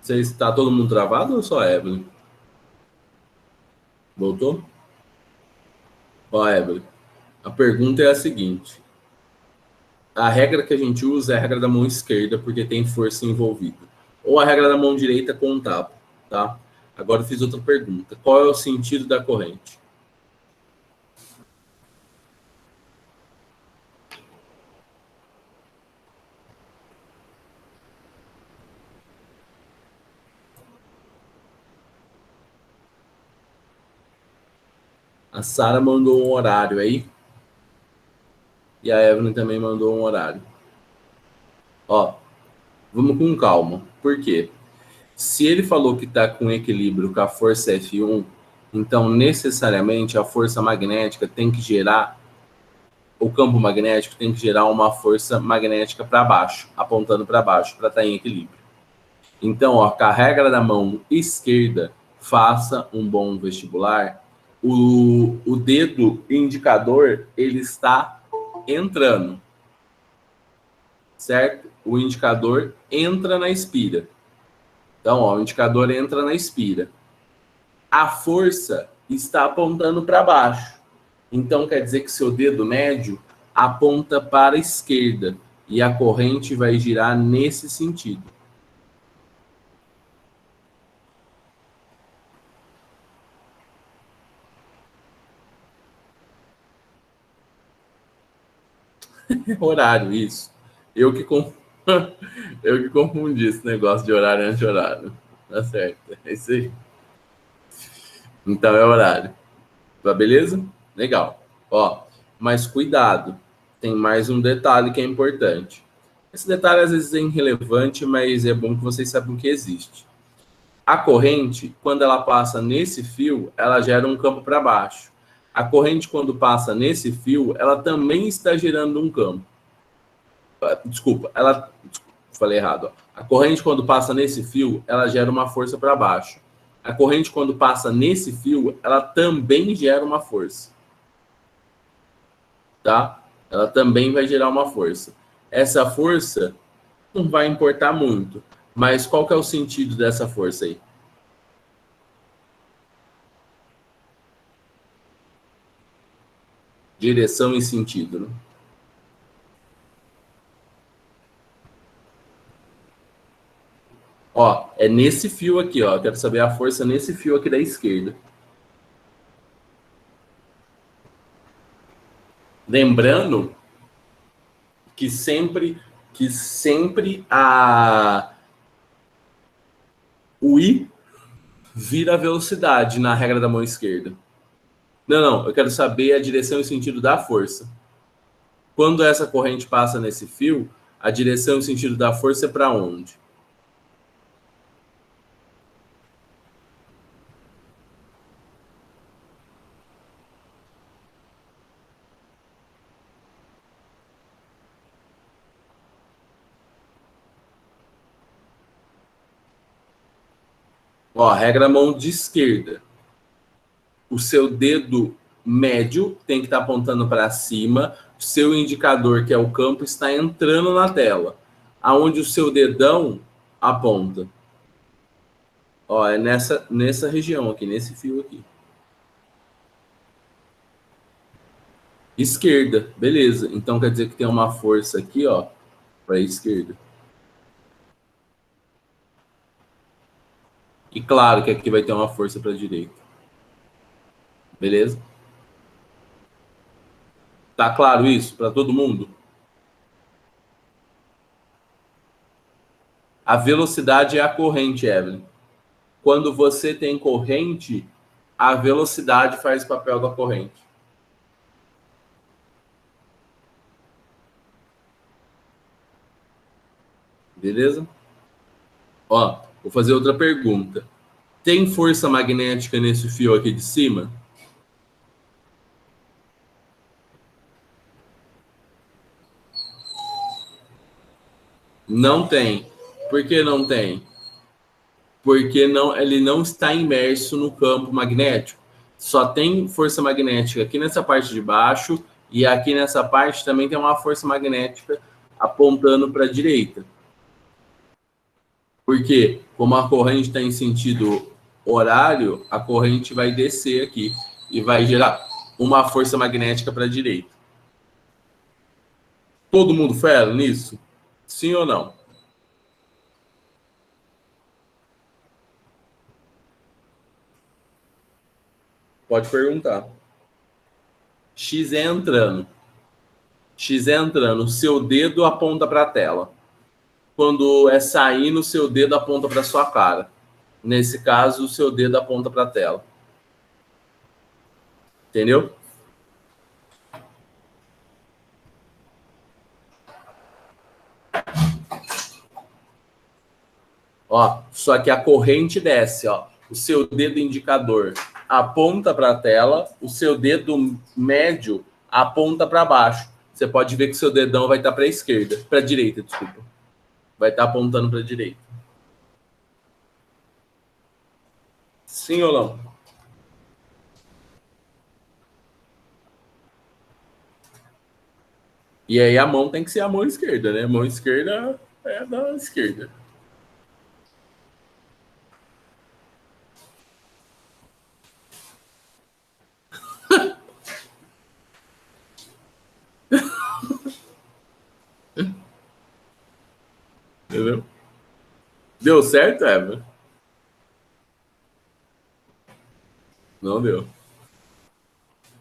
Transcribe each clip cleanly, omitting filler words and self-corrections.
Está todo mundo travado ou só a Evelyn? Voltou? Ó, Evelyn, a pergunta é a seguinte. A regra que a gente usa é a regra da mão esquerda, porque tem força envolvida. Ou a regra da mão direita com um tapa, tá? Agora eu fiz outra pergunta. Qual é o sentido da corrente? A Sara mandou um horário aí. E a Evelyn também mandou um horário. Ó, vamos com calma. Por quê? Se ele falou que está com equilíbrio com a força F1, então necessariamente a força magnética tem que gerar, o campo magnético tem que gerar uma força magnética para baixo, apontando para baixo, para estar em equilíbrio. Então, ó, com a regra da mão esquerda, faça um bom vestibular. O dedo indicador, ele está entrando, certo? O indicador entra na espira. Então, ó, o indicador entra na espira. A força está apontando para baixo. Então, quer dizer que seu dedo médio aponta para a esquerda e a corrente vai girar nesse sentido. Horário, isso. Eu que, eu que confundi esse negócio de horário e anti-horário. Tá certo, é isso aí. Então é horário. Tá beleza? Legal. Ó, mas cuidado. Tem mais um detalhe que é importante. Esse detalhe às vezes é irrelevante, mas é bom que vocês saibam que existe. A corrente, quando ela passa nesse fio, ela gera um campo para baixo. A corrente, quando passa nesse fio, ela também está gerando um campo. Desculpa, falei errado. A corrente, quando passa nesse fio, ela gera uma força para baixo. A corrente, quando passa nesse fio, ela também gera uma força. Tá? Ela também vai gerar uma força. Essa força não vai importar muito. Mas qual que é o sentido dessa força aí? Direção e sentido, né? Ó, é nesse fio aqui, ó. Eu quero saber a força nesse fio aqui da esquerda. Lembrando que sempre o I vira velocidade na regra da mão esquerda. Não, eu quero saber a direção e sentido da força. Quando essa corrente passa nesse fio, a direção e sentido da força é para onde? Ó, regra mão de esquerda. O seu dedo médio tem que estar apontando para cima. O seu indicador, que é o campo, está entrando na tela. Aonde o seu dedão aponta. Ó, é nessa região aqui, nesse fio aqui. Esquerda, beleza. Então quer dizer que tem uma força aqui, ó, para a esquerda. E claro que aqui vai ter uma força para a direita. Beleza? Tá claro isso para todo mundo? A velocidade é a corrente, Evelyn. Quando você tem corrente, a velocidade faz o papel da corrente. Beleza? Ó, vou fazer outra pergunta. Tem força magnética nesse fio aqui de cima? Não tem. Por que não tem? Porque ele não está imerso no campo magnético. Só tem força magnética aqui nessa parte de baixo e aqui nessa parte também tem uma força magnética apontando para a direita. Porque, como a corrente está em sentido horário, a corrente vai descer aqui e vai gerar uma força magnética para a direita. Todo mundo fera nisso? Sim ou não? Pode perguntar. X é entrando. X é entrando. O seu dedo aponta para a tela. Quando é saindo, o seu dedo aponta para sua cara. Nesse caso, o seu dedo aponta para a tela. Entendeu? Ó, só que a corrente desce, ó. O seu dedo indicador aponta para a tela, o seu dedo médio aponta para baixo. Você pode ver que seu dedão vai estar para a esquerda, para a direita, desculpa. Vai estar apontando para a direita. Sim ou não? E aí a mão tem que ser a mão esquerda, né? A mão esquerda é da esquerda. Entendeu? Deu certo, Eva? Não deu.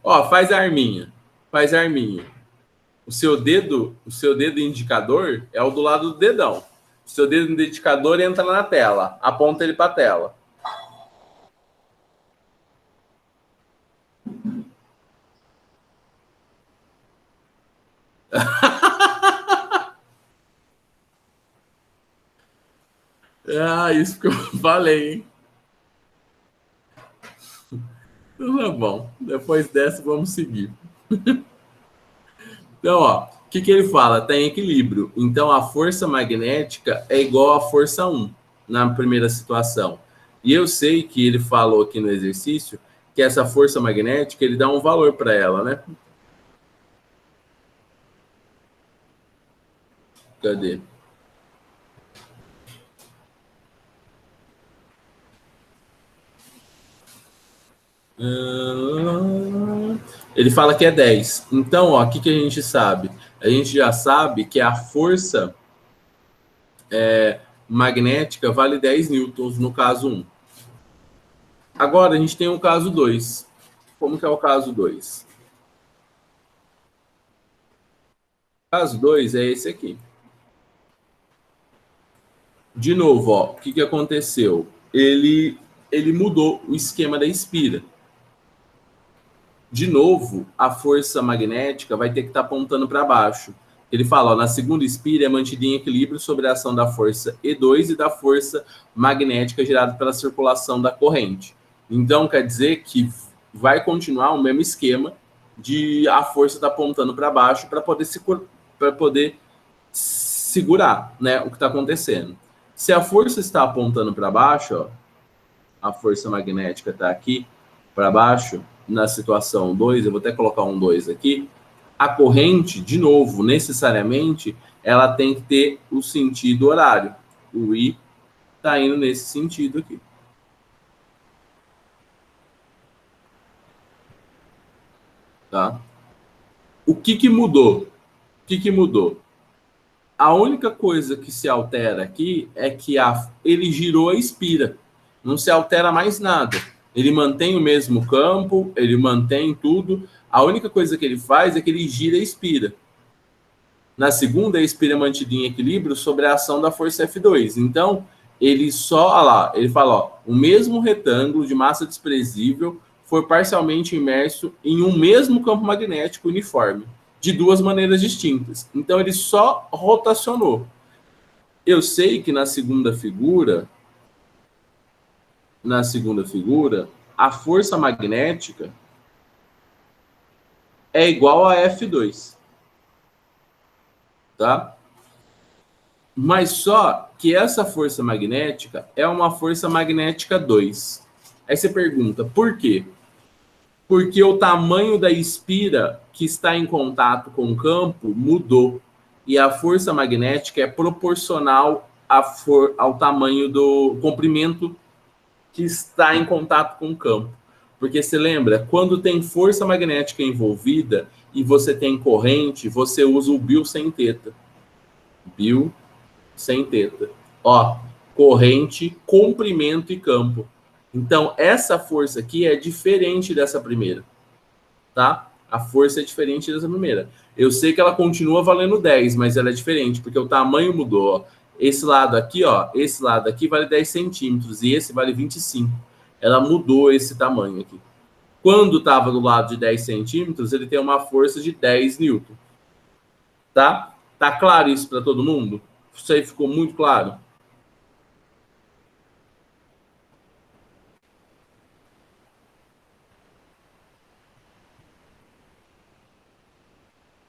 Ó, faz a arminha. Faz a arminha. O seu dedo indicador é o do lado do dedão. O seu dedo indicador entra na tela, aponta ele para a tela. Ah, isso que eu falei, hein? Então tá bom. Depois dessa, vamos seguir. Então, ó, o que ele fala? Tem equilíbrio. Então, a força magnética é igual à força 1 na primeira situação. E eu sei que ele falou aqui no exercício que essa força magnética, ele dá um valor para ela, né? Cadê? Ele fala que é 10. Então, ó, o que a gente sabe? A gente já sabe que a força magnética vale 10 newtons no caso 1. Agora, a gente tem o caso 2. Como que é o caso 2? O caso 2 é esse aqui. De novo, ó, o que aconteceu? Ele mudou o esquema da espira. De novo, a força magnética vai ter que estar apontando para baixo. Ele fala, ó, na segunda espira é mantida em equilíbrio sobre a ação da força E2 e da força magnética gerada pela circulação da corrente. Então, quer dizer que vai continuar o mesmo esquema de a força estar apontando para baixo para poder segurar, né, o que está acontecendo. Se a força está apontando para baixo, ó, a força magnética está aqui para baixo, na situação 2, eu vou até colocar um 2 aqui, a corrente, de novo, necessariamente, ela tem que ter o sentido horário. O I está indo nesse sentido aqui. Tá? O que mudou? O que mudou? A única coisa que se altera aqui é que ele girou a espira. Não se altera mais nada. Ele mantém o mesmo campo, ele mantém tudo. A única coisa que ele faz é que ele gira e expira. Na segunda, a expira é mantida em equilíbrio sobre a ação da força F2. Então, ele só, olha lá, ele fala, ó, o mesmo retângulo de massa desprezível foi parcialmente imerso em um mesmo campo magnético uniforme, de duas maneiras distintas. Então, ele só rotacionou. Eu sei que na segunda figura, a força magnética é igual a F2. Tá? Mas só que essa força magnética é uma força magnética 2. Aí você pergunta, por quê? Porque o tamanho da espira que está em contato com o campo mudou. E a força magnética é proporcional ao tamanho do comprimento que está em contato com o campo. Porque você lembra, quando tem força magnética envolvida e você tem corrente, você usa o Bill sem teta. Bill sem teta. Ó, corrente, comprimento e campo. Então, essa força aqui é diferente dessa primeira, tá? A força é diferente dessa primeira. Eu sei que ela continua valendo 10, mas ela é diferente, porque o tamanho mudou. Ó. Esse lado aqui, ó, esse lado aqui vale 10 centímetros e esse vale 25. Ela mudou esse tamanho aqui. Quando estava do lado de 10 centímetros, ele tem uma força de 10 newton. Tá? Tá claro isso para todo mundo? Isso aí ficou muito claro?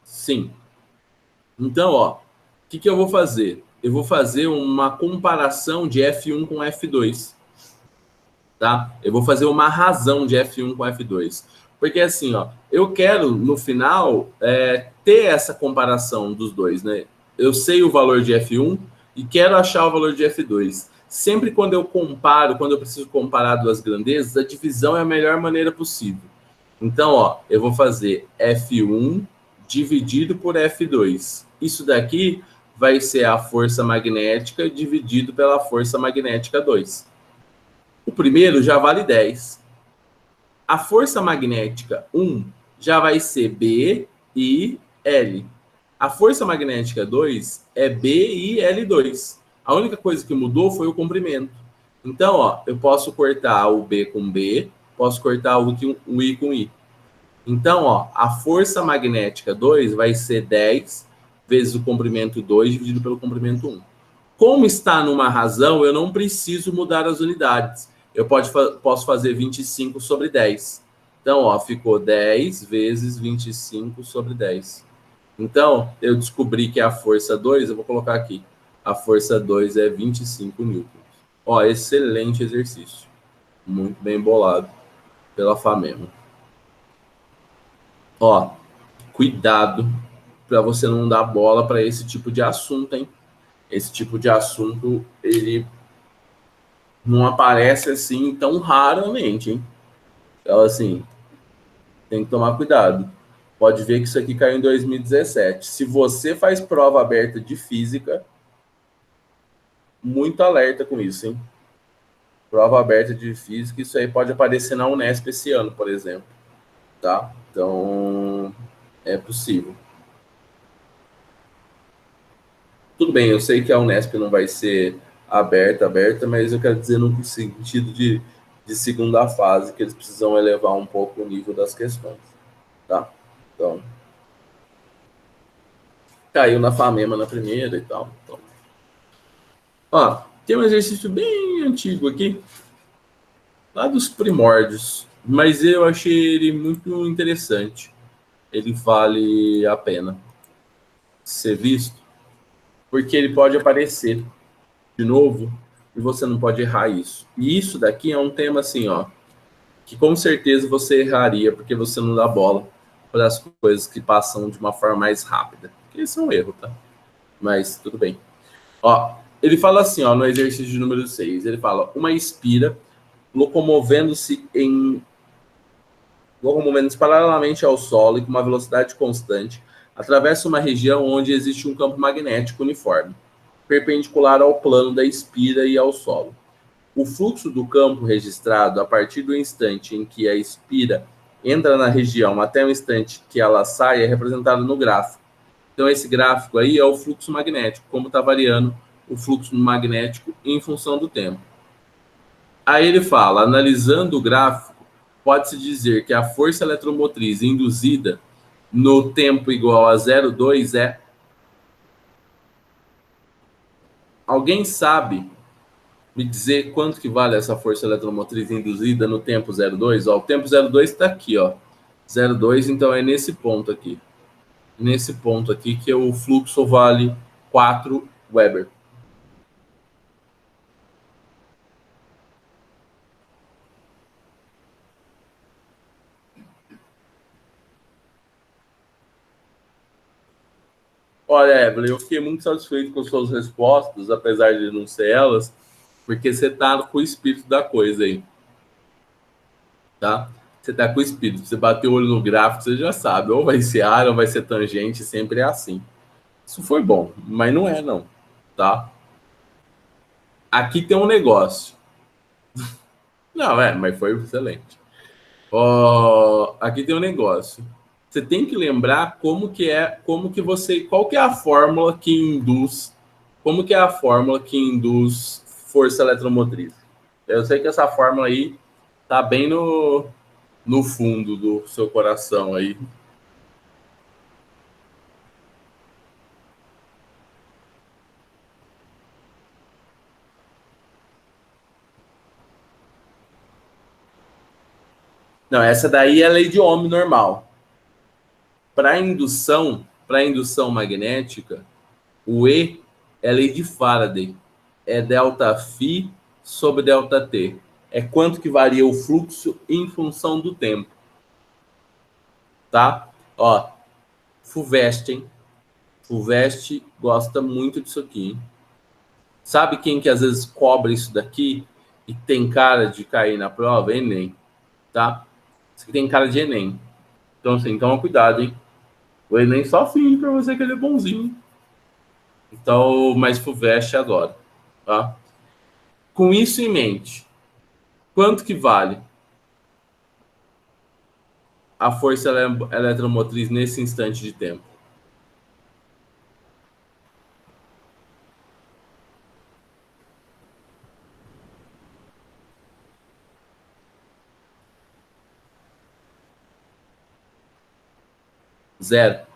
Sim. Então, ó, o que eu vou fazer? Eu vou fazer uma comparação de F1 com F2, tá? Eu vou fazer uma razão de F1 com F2. Porque assim, ó, eu quero, no final, ter essa comparação dos dois, né? Eu sei o valor de F1 e quero achar o valor de F2. Sempre quando eu comparo, quando eu preciso comparar duas grandezas, a divisão é a melhor maneira possível. Então, ó, eu vou fazer F1 dividido por F2. Isso daqui vai ser a força magnética dividido pela força magnética 2. O primeiro já vale 10. A força magnética 1 já vai ser B e L. A força magnética 2 é B e L2. A única coisa que mudou foi o comprimento. Então, ó, eu posso cortar o B com B, posso cortar o I com I. Então, ó, a força magnética 2 vai ser 10 vezes o comprimento 2 dividido pelo comprimento 1. Como está numa razão, eu não preciso mudar as unidades. Eu posso fazer 25 sobre 10. Então, ó, ficou 10 vezes 25 sobre 10. Então, eu descobri que a força 2, eu vou colocar aqui. A força 2 é 25 newtons. Ó, excelente exercício. Muito bem bolado pela FAMEMA. Ó, cuidado para você não dar bola para esse tipo de assunto, hein? Esse tipo de assunto, ele não aparece assim tão raramente, hein? Então, assim, tem que tomar cuidado. Pode ver que isso aqui caiu em 2017. Se você faz prova aberta de física, muito alerta com isso, hein? Prova aberta de física, isso aí pode aparecer na Unesp esse ano, por exemplo, tá? Então, é possível. Tudo bem, eu sei que a Unesp não vai ser aberta, mas eu quero dizer no sentido de segunda fase, que eles precisam elevar um pouco o nível das questões, tá? Então, caiu na FAMEMA na primeira e tal. Então. Ó, tem um exercício bem antigo aqui, lá dos primórdios, mas eu achei ele muito interessante. Ele vale a pena ser visto, porque ele pode aparecer de novo e você não pode errar isso. E isso daqui é um tema assim, ó, que com certeza você erraria porque você não dá bola para as coisas que passam de uma forma mais rápida. Isso é um erro, tá? Mas tudo bem. Ó, ele fala assim, ó, no exercício de número 6, ele fala: uma espira locomovendo-se paralelamente ao solo e com uma velocidade constante, atravessa uma região onde existe um campo magnético uniforme, perpendicular ao plano da espira e ao solo. O fluxo do campo registrado a partir do instante em que a espira entra na região até o instante que ela sai é representado no gráfico. Então, esse gráfico aí é o fluxo magnético, como está variando o fluxo magnético em função do tempo. Aí ele fala, analisando o gráfico, pode-se dizer que a força eletromotriz induzida no tempo igual a 0,2 é... Alguém sabe me dizer quanto que vale essa força eletromotriz induzida no tempo 0,2? Ó, o tempo 0,2 está aqui, ó. 0,2, então é nesse ponto aqui. Nesse ponto aqui que o fluxo vale 4 Weber. Olha, Evelyn, eu fiquei muito satisfeito com as suas respostas, apesar de não ser elas, porque você tá com o espírito da coisa aí, tá? Você tá com o espírito. Você bateu o olho no gráfico, você já sabe, ou vai ser área ou vai ser tangente, sempre é assim. Isso foi bom, mas não é não, tá? Aqui tem um negócio. Não, mas foi excelente. Ó, aqui tem um negócio. Você tem que lembrar como que você, qual que é a fórmula que induz, como que é a fórmula que induz força eletromotriz. Eu sei que essa fórmula aí tá bem no fundo do seu coração aí. Não, essa daí é a lei de Ohm normal. Para indução magnética, o E é a lei de Faraday. É delta φ sobre delta T. É quanto que varia o fluxo em função do tempo. Tá? Ó, Fuvest, hein? Fuvest gosta muito disso aqui. Hein? Sabe quem que às vezes cobra isso daqui e tem cara de cair na prova? Enem, tá? Isso aqui tem cara de Enem. Então, assim, toma cuidado, hein? O Enem só finge pra você que ele é bonzinho. Então, mas Fuvest adora, tá? Com isso em mente, quanto que vale a força eletromotriz nesse instante de tempo? Zero.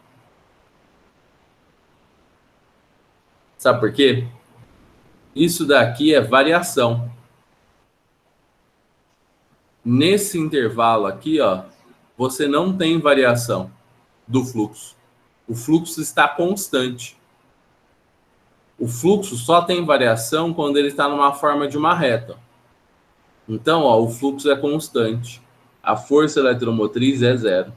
Sabe por quê? Isso daqui é variação. Nesse intervalo aqui, ó, você não tem variação do fluxo. O fluxo está constante. O fluxo só tem variação quando ele está numa forma de uma reta. Então, ó, o fluxo é constante. A força eletromotriz é zero.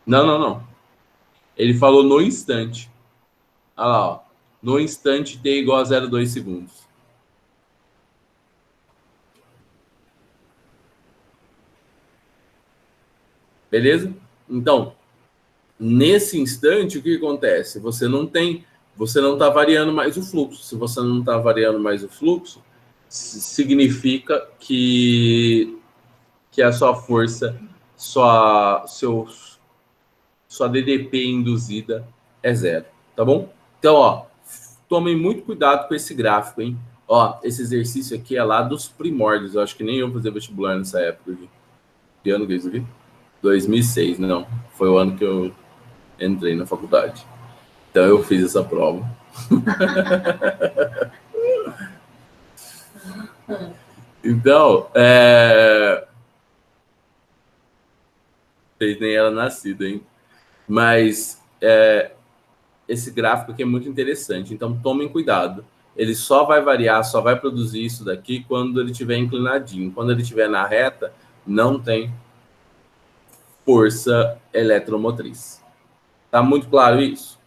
Não, não, não. Ele falou no instante. Olha lá, ó. No instante t igual a 0,2 segundos. Beleza? Então, nesse instante, o que acontece? Você não está variando mais o fluxo. Se você não está variando mais o fluxo, significa que a sua força, sua DDP induzida é zero, tá bom? Então, ó, tomem muito cuidado com esse gráfico, hein? Ó, esse exercício aqui é lá dos primórdios. Eu acho que nem eu fazer vestibular nessa época. Aqui. Que ano que é isso aqui? 2006, não. Foi o ano que eu entrei na faculdade. Então eu fiz essa prova. Então, fez nem ela nascida, hein? Mas esse gráfico aqui é muito interessante. Então tomem cuidado. Ele só vai variar, só vai produzir isso daqui quando ele estiver inclinadinho. Quando ele estiver na reta, não tem força eletromotriz. Tá muito claro isso?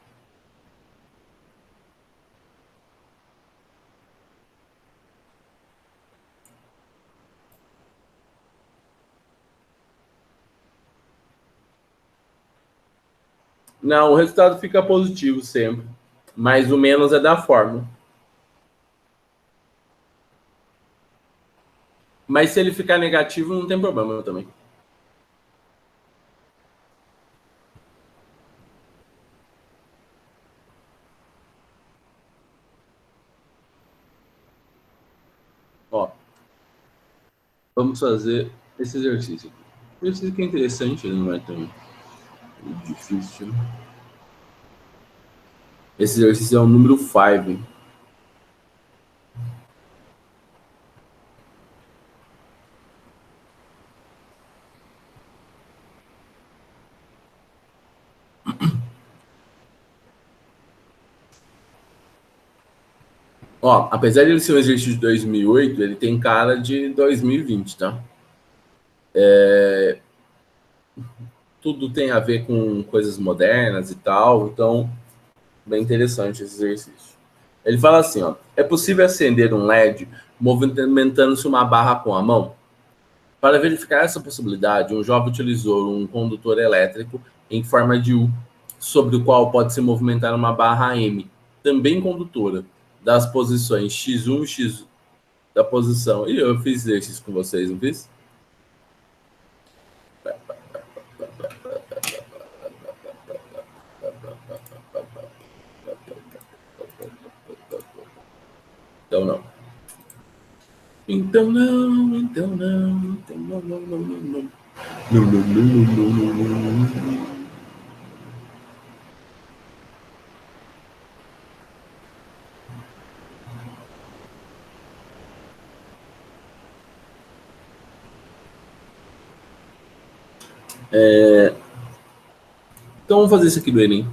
Não, o resultado fica positivo sempre. Mas o menos é da fórmula. Mas se ele ficar negativo, não tem problema também. Ó, vamos fazer esse exercício aqui. O exercício que é interessante, ele não é tão difícil. Esse exercício é o número 5. Ó, apesar de ele ser um exercício de 2008, ele tem cara de 2020, tá? tudo tem a ver com coisas modernas e tal, então bem interessante esse exercício. Ele fala assim, ó, é possível acender um LED movimentando-se uma barra com a mão? Para verificar essa possibilidade, um jovem utilizou um condutor elétrico em forma de U, sobre o qual pode se movimentar uma barra M, também condutora, das posições X1 e X da posição. E eu fiz exercício com vocês, não fiz? Então não. Então não, então não, então não, não, não, não, não. Não, não, não, não, não, não, não. Então vamos fazer isso aqui do Enem.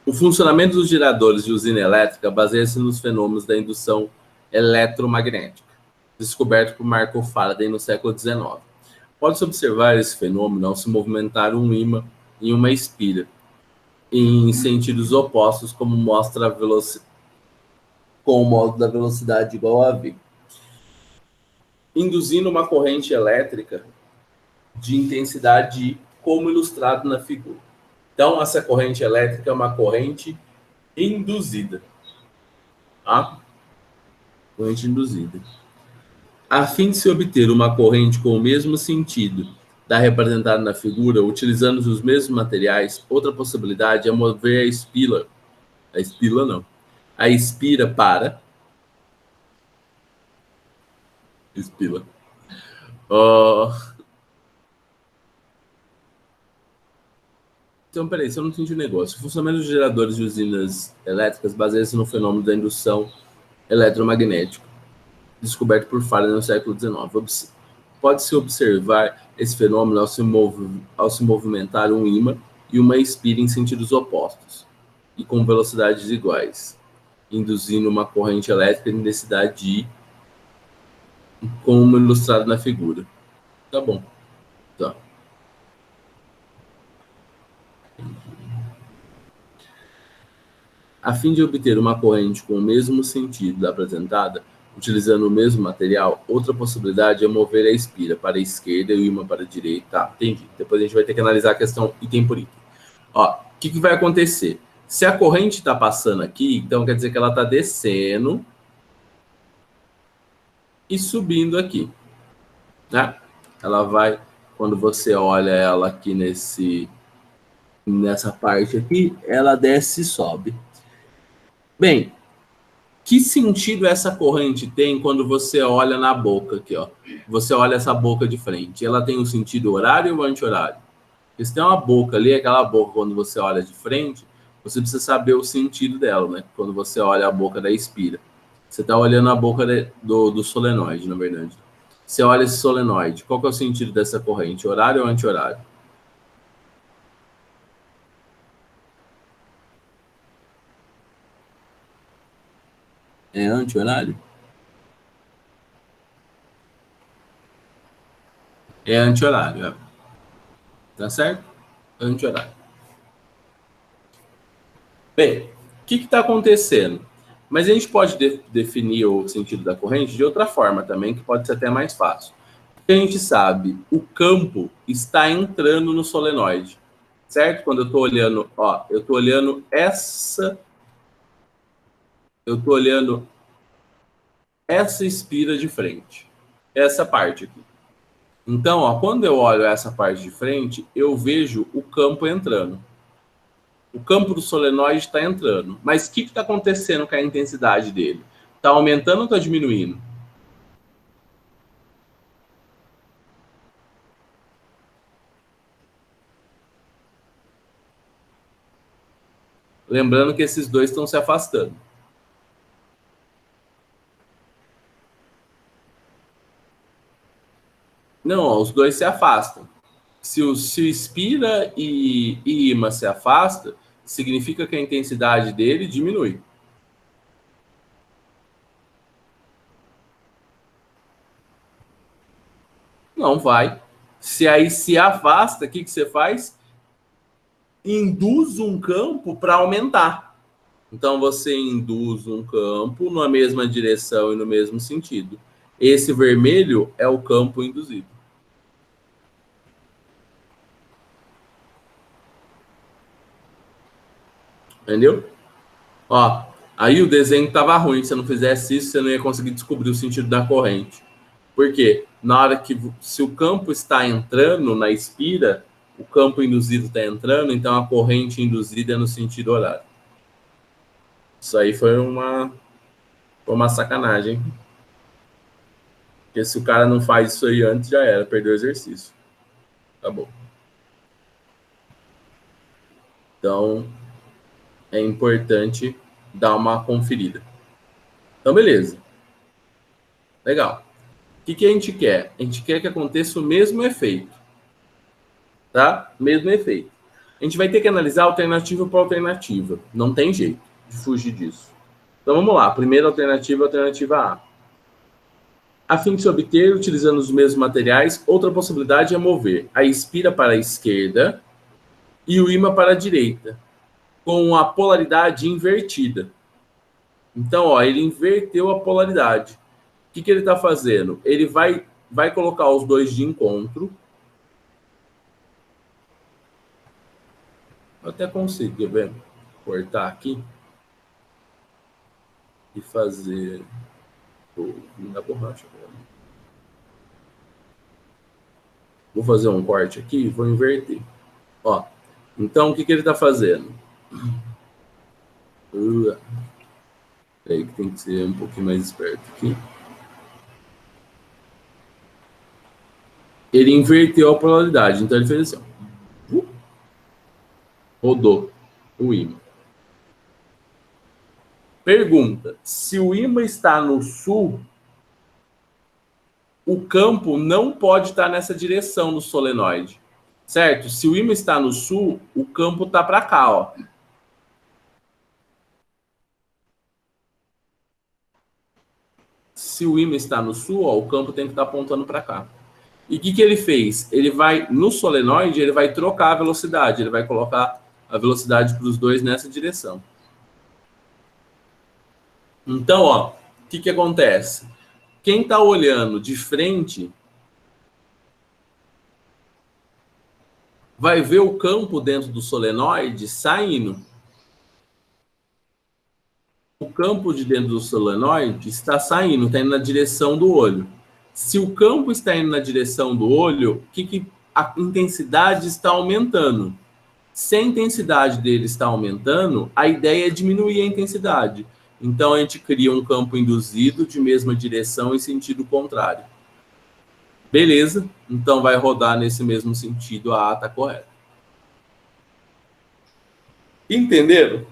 O funcionamento dos geradores de usina elétrica baseia-se nos fenômenos da indução eletromagnética, descoberto por Marco Faraday no século XIX. Pode-se observar esse fenômeno ao se movimentar um ímã em uma espira, em sentidos opostos, como mostra a com o modo da velocidade igual a v, induzindo uma corrente elétrica de intensidade I, como ilustrado na figura. Então, essa corrente elétrica é uma corrente induzida. Tá? Corrente induzida. A fim de se obter uma corrente com o mesmo sentido da representada na figura, utilizando os mesmos materiais, outra possibilidade é mover a espira para espila. Então, peraí, se eu não entendi o negócio. O funcionamento dos geradores de usinas elétricas baseia-se no fenômeno da indução eletromagnética, descoberto por Faraday no século XIX. Pode-se observar esse fenômeno ao se movimentar um ímã e uma espira em sentidos opostos e com velocidades iguais, induzindo uma corrente elétrica de intensidade I, como ilustrado na figura. Tá bom. Tá. A fim de obter uma corrente com o mesmo sentido da apresentada, utilizando o mesmo material, outra possibilidade é mover a espira para a esquerda e o ímã para a direita. Tá, entendi. Depois a gente vai ter que analisar a questão item por item. Ó, o que vai acontecer? Se a corrente está passando aqui, então quer dizer que ela está descendo e subindo aqui, né? Ela vai, quando você olha ela aqui nessa parte aqui, ela desce e sobe. Bem, que sentido essa corrente tem quando você olha na boca aqui, ó? Você olha essa boca de frente. Ela tem um sentido horário ou anti-horário? Porque se tem uma boca ali, aquela boca, quando você olha de frente, você precisa saber o sentido dela, né? Quando você olha a boca da espira. Você está olhando a boca do solenoide, na verdade. Você olha esse solenoide, qual que é o sentido dessa corrente? Horário ou anti-horário? É anti-horário? É anti-horário, é. Tá certo? Anti-horário. Bem, o que está acontecendo? Mas a gente pode definir o sentido da corrente de outra forma também, que pode ser até mais fácil. Porque a gente sabe, o campo está entrando no solenoide, certo? Quando eu estou olhando, ó, eu estou olhando essa espira de frente, essa parte aqui. Então, ó, quando eu olho essa parte de frente, eu vejo o campo entrando. O campo do solenoide está entrando. Mas o que está acontecendo com a intensidade dele? Está aumentando ou está diminuindo? Lembrando que esses dois estão se afastando. Não, os dois se afastam. Se o inspira e ímã se afasta, significa que a intensidade dele diminui. Não vai. Se aí se afasta, o que você faz? Induz um campo para aumentar. Então você induz um campo na mesma direção e no mesmo sentido. Esse vermelho é o campo induzido. Entendeu? Ó, aí o desenho estava ruim. Se você não fizesse isso, você não ia conseguir descobrir o sentido da corrente. Por quê? Na hora que, se o campo está entrando na espira, o campo induzido está entrando, então a corrente induzida é no sentido horário. Isso aí foi uma sacanagem. Porque se o cara não faz isso aí antes, já era, perdeu o exercício. Tá bom. Então, é importante dar uma conferida. Então, beleza. Legal. O que a gente quer? A gente quer que aconteça o mesmo efeito. Tá? Mesmo efeito. A gente vai ter que analisar alternativa por alternativa. Não tem jeito de fugir disso. Então, vamos lá. Primeira alternativa, alternativa A. A fim de se obter, utilizando os mesmos materiais, outra possibilidade é mover a espira para a esquerda e o ímã para a direita, com a polaridade invertida. Então, ó, ele inverteu a polaridade. O que ele está fazendo? Ele vai colocar os dois de encontro. Eu até consigo, quer ver? Cortar aqui e fazer da borracha. Vou fazer um corte aqui e vou inverter. Ó, então, o que ele está fazendo? Aí que tem que ser um pouquinho mais esperto aqui. Ele inverteu a polaridade. Então, ele fez assim. Ó. Rodou o ímã. Pergunta: se o ímã está no sul, o campo não pode estar nessa direção no solenoide, certo? Se o ímã está no sul, o campo está para cá, ó. Se o ímã está no sul, ó, o campo tem que estar apontando para cá. E o que ele fez? Ele vai, no solenoide, ele vai trocar a velocidade, ele vai colocar a velocidade para os dois nessa direção. Então, ó, o que acontece? Quem está olhando de frente vai ver o campo dentro do solenoide saindo. O campo de dentro do solenoide está saindo, está indo na direção do olho. Se o campo está indo na direção do olho, a intensidade está aumentando. Se a intensidade dele está aumentando, a ideia é diminuir a intensidade. Então, a gente cria um campo induzido de mesma direção em sentido contrário. Beleza? Então, vai rodar nesse mesmo sentido, a A está correta. Entenderam?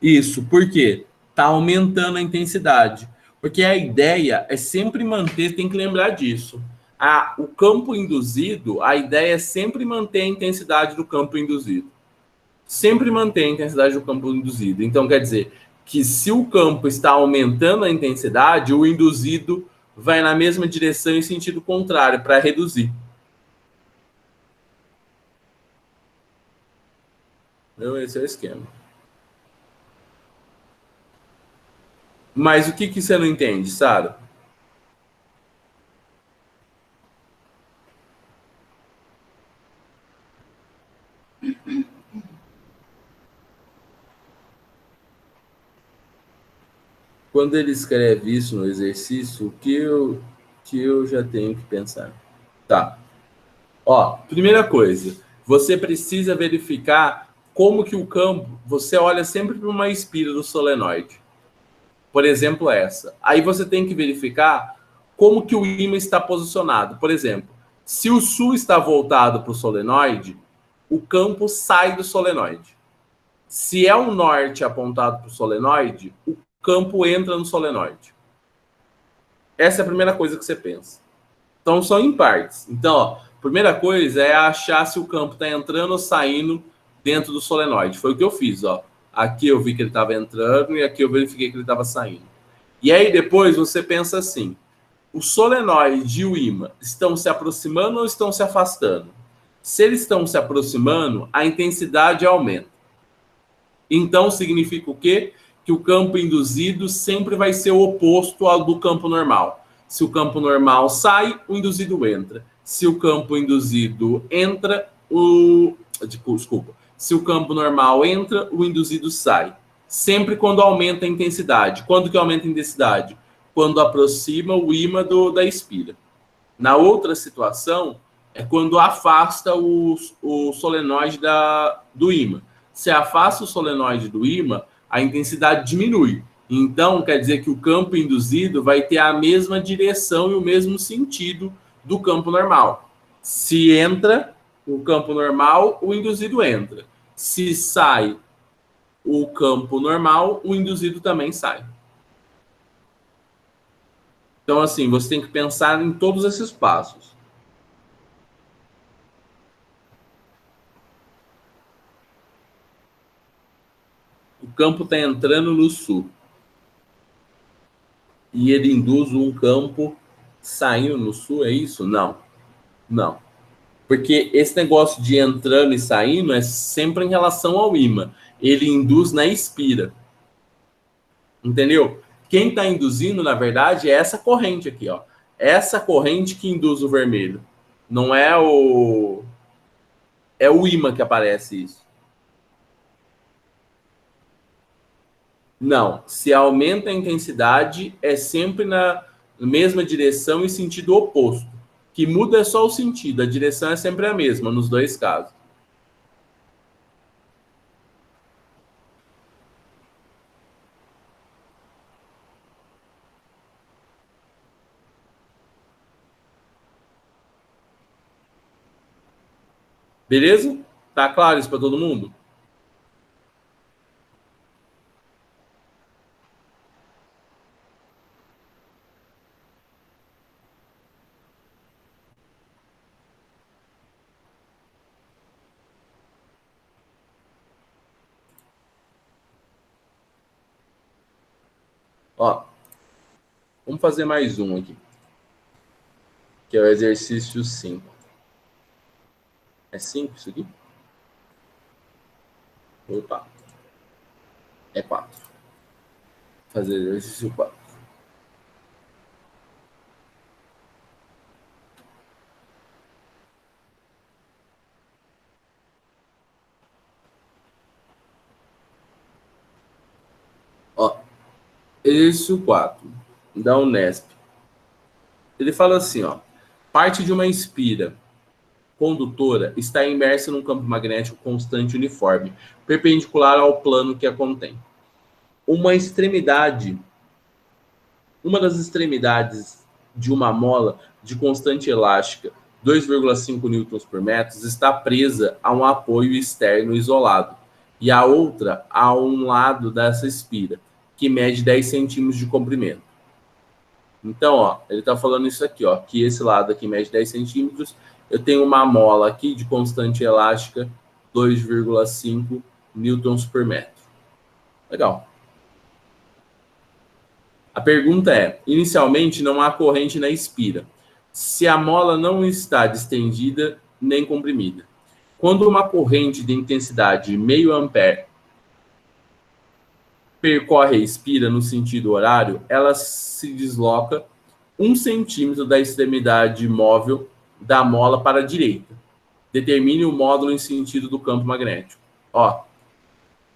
Isso, por quê? Está aumentando a intensidade. Porque a ideia é sempre manter, tem que lembrar disso. O campo induzido, a ideia é sempre manter a intensidade do campo induzido. Sempre manter a intensidade do campo induzido. Então, quer dizer que se o campo está aumentando a intensidade, o induzido vai na mesma direção em sentido contrário, para reduzir. Então, esse é o esquema. Mas o que você não entende, Sara? Quando ele escreve isso no exercício, o que eu já tenho que pensar? Tá. Ó, primeira coisa, você precisa verificar como que o campo... Você olha sempre para uma espira do solenoide. Por exemplo, essa. Aí você tem que verificar como que o ímã está posicionado. Por exemplo, se o sul está voltado para o solenoide, o campo sai do solenoide. Se é o norte apontado para o solenoide, o campo entra no solenoide. Essa é a primeira coisa que você pensa. Então, são em partes. Então, ó, primeira coisa é achar se o campo está entrando ou saindo dentro do solenoide. Foi o que eu fiz, ó. Aqui eu vi que ele estava entrando e aqui eu verifiquei que ele estava saindo. E aí depois você pensa assim, o solenoide e o ímã estão se aproximando ou estão se afastando? Se eles estão se aproximando, a intensidade aumenta. Então significa o quê? Que o campo induzido sempre vai ser o oposto ao do campo normal. Se o campo normal sai, o induzido entra. Se o campo induzido entra, Desculpa. Se o campo normal entra, o induzido sai. Sempre quando aumenta a intensidade. Quando que aumenta a intensidade? Quando aproxima o ímã da espira. Na outra situação, é quando afasta o solenoide do ímã. Se afasta o solenoide do ímã, a intensidade diminui. Então, quer dizer que o campo induzido vai ter a mesma direção e o mesmo sentido do campo normal. Se entra o campo normal, o induzido entra. Se sai o campo normal, o induzido também sai. Então, assim, você tem que pensar em todos esses passos. O campo está entrando no sul. E ele induz um campo saindo no sul, é isso? Não. Não. Porque esse negócio de entrando e saindo é sempre em relação ao ímã. Ele induz na espira. Entendeu? Quem está induzindo, na verdade, é essa corrente aqui, ó. Essa corrente que induz o vermelho. Não é o... É o ímã que aparece isso. Não. Se aumenta a intensidade, é sempre na mesma direção e sentido oposto. Que muda é só o sentido. A direção é sempre a mesma, nos dois casos. Beleza? Tá claro isso para todo mundo? Ó, vamos fazer mais um aqui, que é o exercício 5. É 5 isso aqui? Opa. É 4. Fazer exercício 4. Ó, exercício 4 da Unesp. Ele fala assim, ó. Parte de uma espira condutora está imersa num campo magnético constante uniforme, perpendicular ao plano que a contém. Uma das extremidades de uma mola de constante elástica, 2,5 newtons por metro, está presa a um apoio externo isolado, e a outra a um lado dessa espira, que mede 10 centímetros de comprimento. Então, ó, ele está falando isso aqui, ó, que esse lado aqui mede 10 centímetros, eu tenho uma mola aqui de constante elástica, 2,5 newtons por metro. Legal. A pergunta é, inicialmente não há corrente na espira, se a mola não está distendida nem comprimida. Quando uma corrente de intensidade meio ampere percorre a espira no sentido horário, ela se desloca 1 centímetro da extremidade móvel da mola para a direita. Determine o módulo em sentido do campo magnético. Ó,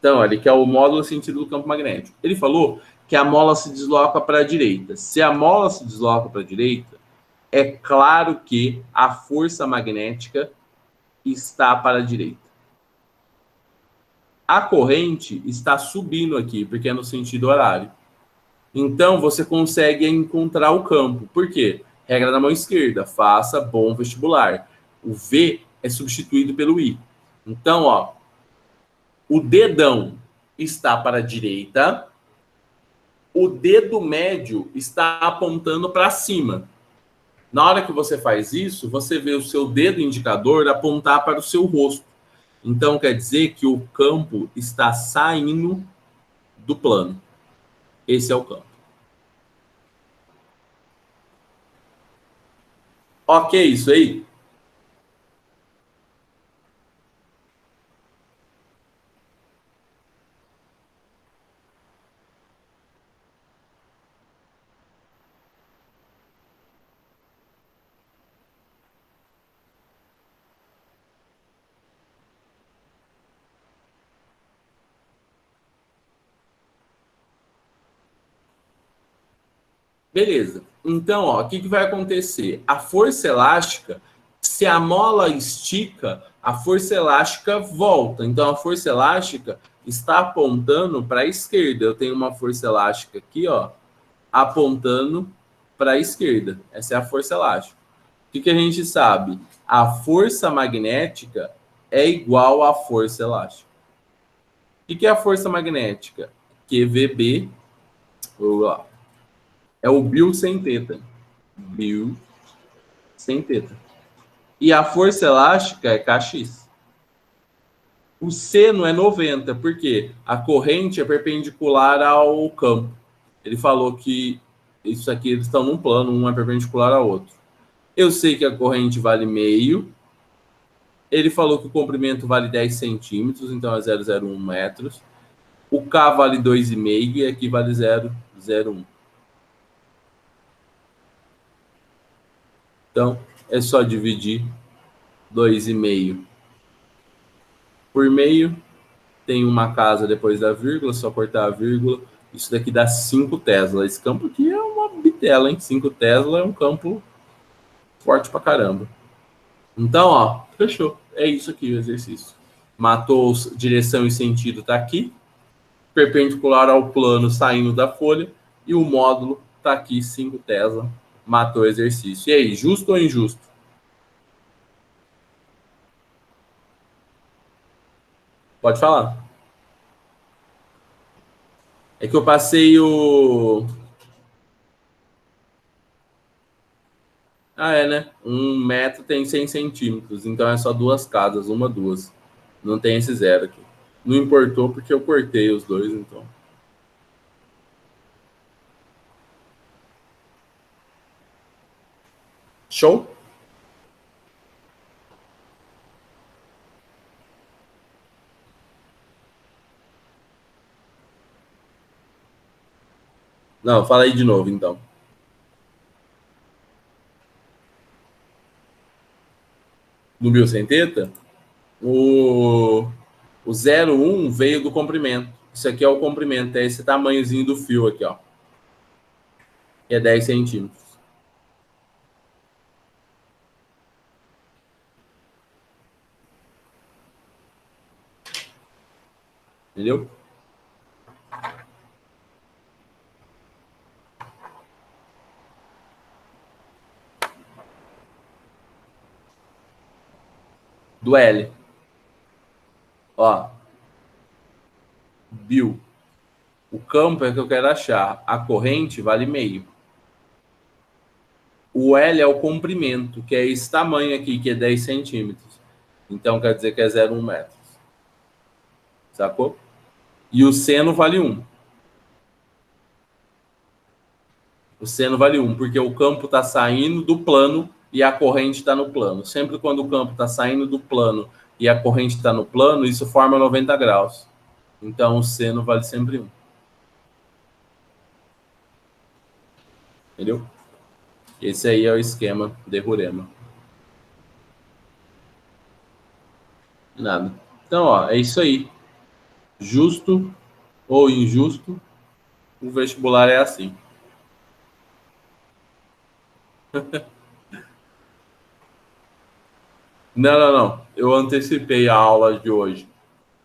então, ele quer o módulo em sentido do campo magnético. Ele falou que a mola se desloca para a direita. Se a mola se desloca para a direita, é claro que a força magnética está para a direita. A corrente está subindo aqui, porque é no sentido horário. Então, você consegue encontrar o campo. Por quê? Regra da mão esquerda, faça bom vestibular. O V é substituído pelo I. Então, ó, o dedão está para a direita, o dedo médio está apontando para cima. Na hora que você faz isso, você vê o seu dedo indicador apontar para o seu rosto. Então, quer dizer que o campo está saindo do plano. Esse é o campo. Ok, isso aí? Beleza. Então, ó, o que vai acontecer? A força elástica, se a mola estica, a força elástica volta. Então, a força elástica está apontando para a esquerda. Eu tenho uma força elástica aqui, ó, apontando para a esquerda. Essa é a força elástica. O que a gente sabe? A força magnética é igual à força elástica. O que é a força magnética? QVB, é o Bill sem teta. Bill sem teta. E a força elástica é Kx. O seno é 90, porque a corrente é perpendicular ao campo. Ele falou que isso aqui eles estão num plano, um é perpendicular ao outro. Eu sei que a corrente vale meio. Ele falou que o comprimento vale 10 centímetros, então é 0,01 metros. O K vale 2,5 e aqui vale 0,01. Então, é só dividir 2,5 por meio. Tem uma casa depois da vírgula, só cortar a vírgula. Isso daqui dá 5 Tesla. Esse campo aqui é uma bitela, hein? 5 Tesla é um campo forte pra caramba. Então, ó, fechou. É isso aqui o exercício. Matou direção e sentido, tá aqui. Perpendicular ao plano saindo da folha. E o módulo tá aqui, 5 Tesla. Matou o exercício. E aí, justo ou injusto? Pode falar. É que eu passei o... Ah, é, né? 1 metro tem 100 centímetros, então é só 2 casas, uma, duas. Não tem esse zero aqui. Não importou porque eu cortei os dois, então. Show? Não, fala aí de novo, então. No Bill sem teta, o 0,1 veio do comprimento. Isso aqui é o comprimento, é esse tamanhozinho do fio aqui, ó. Que é 10 centímetros. Entendeu? Do L. Ó. Bill. O campo é que eu quero achar. A corrente vale meio. O L é o comprimento, que é esse tamanho aqui, que é 10 centímetros. Então, quer dizer que é 0,1 metros. Sacou? E o seno vale 1. O seno vale 1, porque o campo está saindo do plano e a corrente está no plano. Sempre quando o campo está saindo do plano e a corrente está no plano, isso forma 90 graus. Então, o seno vale sempre 1. Entendeu? Esse aí é o esquema de Rurema. Nada. Então, ó, é isso aí. Justo ou injusto, o vestibular é assim. Não. Eu antecipei a aula de hoje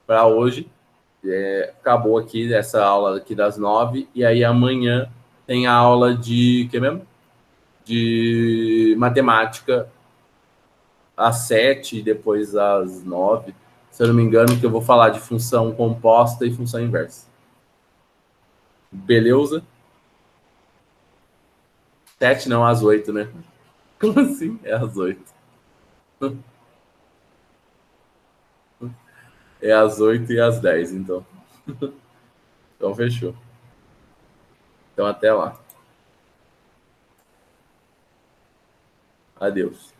para hoje. Acabou aqui essa aula aqui das 9. E aí amanhã tem a aula de... que mesmo? De matemática às 7 e depois às 9. Se eu não me engano, que eu vou falar de função composta e função inversa. Beleza? 7 não, às 8, né? Como assim? É às 8. É às 8 e às 10, então. Então, fechou. Então, até lá. Adeus.